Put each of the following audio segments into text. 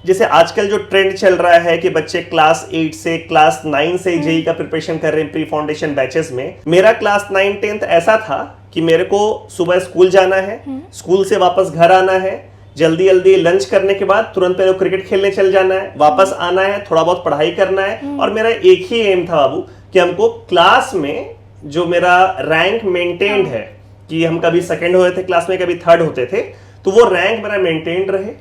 जैसे आजकल जो ट्रेंड चल रहा है कि बच्चे क्लास 8 से क्लास 9 से जेई का प्रिपरेशन कर रहे हैं प्री फाउंडेशन बैचेस में, मेरा क्लास 9 10th ऐसा था कि मेरे को सुबह स्कूल जाना है, स्कूल से वापस घर आना है, जल्दी जल्दी लंच करने के बाद तुरंत पहले क्रिकेट खेलने चल जाना है, वापस आना है, थोड़ा बहुत पढ़ाई करना है। और मेरा एक ही एम था बाबू कि हमको क्लास में जो मेरा रैंक मेंटेन्ड है, कि हम कभी सेकंड होते थे क्लास में, कभी थर्ड होते थे, तो वो रैंक मेरा मेंटेन्ड रहे।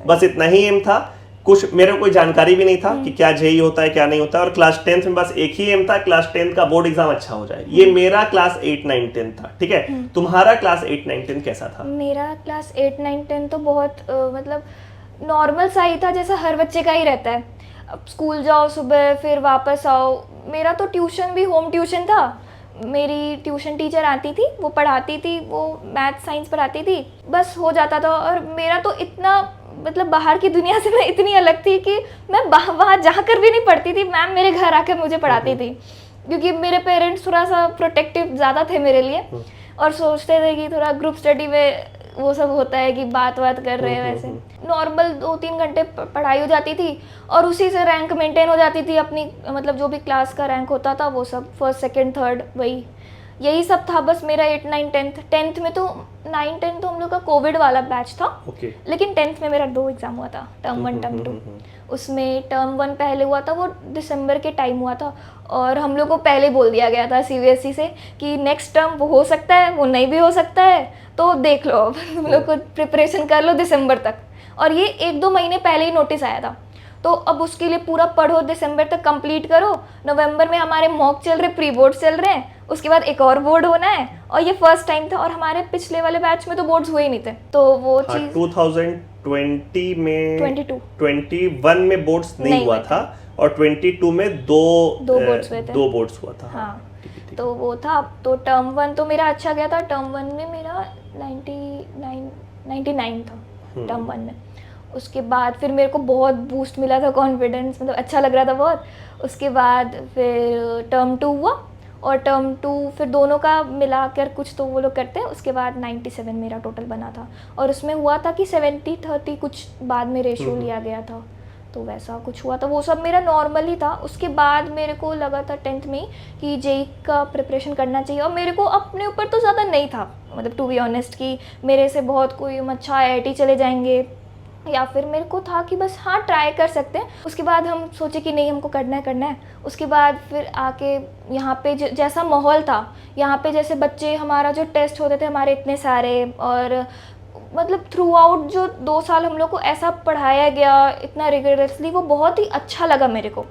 बस इतना ही एम था। कुछ मेरे को कोई जानकारी भी नहीं था कि क्या जेई होता है क्या नहीं होता है। और क्लास 10th में बस एक ही एम था, क्लास 10th का बोर्ड एग्जाम अच्छा हो जाए। ये मेरा क्लास 8 9 10 था। ठीक है, तुम्हारा क्लास 8 9 10 कैसा था? मेरा क्लास 8 9 10 तो बहुत मतलब नॉर्मल सा ही था, जैसा हर बच्चे का ही रहता है। अब स्कूल जाओ सुबह, फिर वापस आओ। मेरा तो ट्यूशन भी होम ट्यूशन था। मेरी ट्यूशन टीचर आती थी, वो पढ़ाती थी, वो मैथ साइंस पढ़ाती थी, बस हो जाता था। और मेरा तो इतना मतलब बाहर की दुनिया से मैं इतनी अलग थी कि मैं वहाँ जाकर भी नहीं पढ़ती थी, मैम मेरे घर आकर मुझे पढ़ाती थी। क्योंकि मेरे पेरेंट्स थोड़ा सा प्रोटेक्टिव ज़्यादा थे मेरे लिए, और सोचते थे कि थोड़ा ग्रुप स्टडी में वो सब होता है कि बात कर रहे हैं। वैसे नॉर्मल 2-3 घंटे पढ़ाई हो जाती थी और उसी से रैंक मेंटेन हो जाती थी अपनी, मतलब जो भी क्लास का रैंक होता था वो सब, फर्स्ट सेकंड थर्ड, वही यही सब था बस मेरा 8 9 10th में। तो 9 10 तो हम लोग का कोविड वाला बैच था। लेकिन 10th में मेरा 2 एग्ज़ाम हुआ था, टर्म 1 टर्म 2। उसमें टर्म 1 पहले हुआ था, वो दिसंबर के टाइम हुआ था, और हम लोग को पहले बोल दिया गया था सीबीएसई से कि नेक्स्ट टर्म वो हो सकता है, वो नहीं भी हो सकता है, तो देख लो अब तुम लोग को प्रिपरेशन कर लो दिसंबर तक। और ये 1-2 महीने पहले ही नोटिस आया था, तो अब उसके लिए पूरा पढ़ो, दिसंबर तक कंप्लीट करो। नवंबर में हमारे मॉक चल रहे, प्री बोर्ड चल रहे हैं, उसके बाद एक और बोर्ड होना है। और ये फर्स्ट टाइम था, और हमारे पिछले वाले बैच में तो बोर्ड्स हुए ही नहीं थे, तो वो चीज़ 2020 में 21 में बोर्ड्स नहीं हुआ था, और 22 में दो बोर्ड्स हुए थे, 2 बोर्ड्स हुआ था। हाँ, तो वो था। तो टर्म 1 तो मेरा अच्छा गया था। टर्म 1 में मेरा 99 था टर्म 1 में। उसके बाद फिर मेरे को बहुत बूस्ट मिला था, कॉन्फिडेंस, मतलब अच्छा लग रहा था बहुत। उसके बाद फिर टर्म 2 हुआ, और टर्म 2 फिर दोनों का मिलाकर कुछ तो वो लोग करते हैं। उसके बाद 97 मेरा टोटल बना था, और उसमें हुआ था कि 70-30 कुछ बाद में रेशियो लिया गया था, तो वैसा कुछ हुआ था। वो सब मेरा नॉर्मल ही था। उसके बाद मेरे को लगा था 10th में कि जेई का प्रिपरेशन करना चाहिए, और मेरे को अपने ऊपर तो ज़्यादा नहीं था, मतलब टू बी ऑनेस्ट, कि मेरे से बहुत कोई अच्छा IIT चले जाएंगे, या फिर मेरे को था कि बस हाँ ट्राई कर सकते हैं। उसके बाद हम सोचे कि नहीं, हमको करना है। उसके बाद फिर आके यहाँ पे जैसा माहौल था, यहाँ पे जैसे बच्चे, हमारा जो टेस्ट होते थे हमारे इतने सारे, और मतलब थ्रू आउट जो 2 साल हम लोग को ऐसा पढ़ाया गया इतना रिगरसली, वो बहुत ही अच्छा लगा मेरे को।